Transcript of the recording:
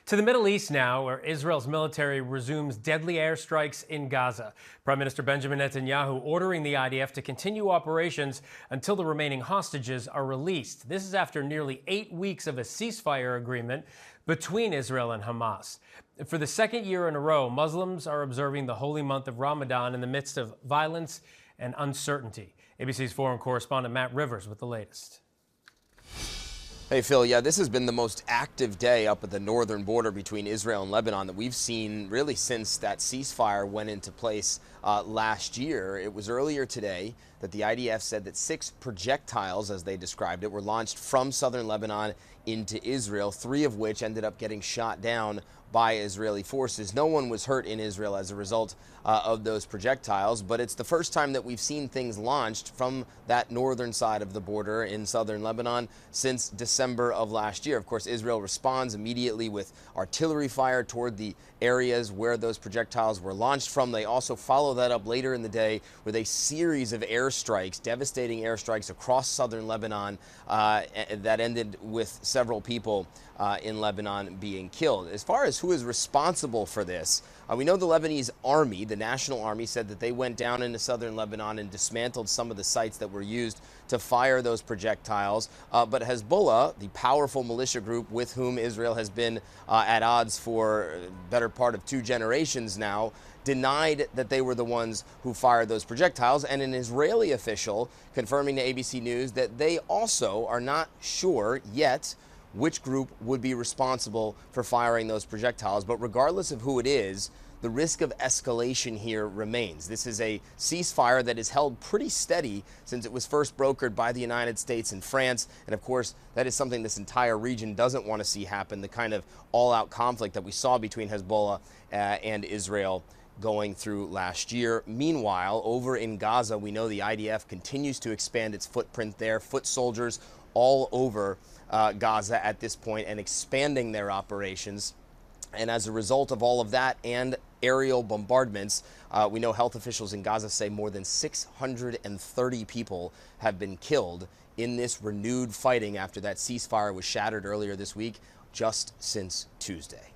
To the Middle East now, where Israel's military resumes deadly airstrikes in Gaza. Prime Minister Benjamin Netanyahu ordering the IDF to continue operations until the remaining hostages are released. This is after nearly 8 weeks of a ceasefire agreement between Israel and Hamas. For the second year in a row, Muslims are observing the holy month of Ramadan in the midst of violence and uncertainty. ABC's foreign correspondent Matt Rivers with the latest. Hey, Phil. Yeah, this has been the most active day up at the northern border between Israel and Lebanon that we've seen really since that ceasefire went into place last year. It was earlier today that the IDF said that 6 projectiles, as they described it, were launched from southern Lebanon into Israel, 3 of which ended up getting shot down by Israeli forces. No one was hurt in Israel as a result of those projectiles, but it's the first time that we've seen things launched from that northern side of the border in southern Lebanon since December of last year. Of course, Israel responds immediately with artillery fire toward the areas where those projectiles were launched from. They also follow that up later in the day with a series of airstrikes, devastating airstrikes across southern Lebanon that ended with several people in Lebanon being killed. As far as who is responsible for this, we know the Lebanese army, the National Army, said that they went down into southern Lebanon and dismantled some of the sites that were used to fire those projectiles. But Hezbollah, the powerful militia group with whom Israel has been at odds for a better part of 2 generations now, denied that they were the ones who fired those projectiles, and an Israeli official confirming to ABC News that they also are not sure yet which group would be responsible for firing those projectiles. But regardless of who it is, the risk of escalation here remains. This is a ceasefire that is held pretty steady since it was first brokered by the United States and France. And of course, that is something this entire region doesn't want to see happen, the kind of all-out conflict that we saw between Hezbollah and Israel going through last year. Meanwhile, over in Gaza, we know the IDF continues to expand its footprint there, foot soldiers all over Gaza at this point and expanding their operations. And as a result of all of that and aerial bombardments, we know health officials in Gaza say more than 630 people have been killed in this renewed fighting after that ceasefire was shattered earlier this week, just since Tuesday.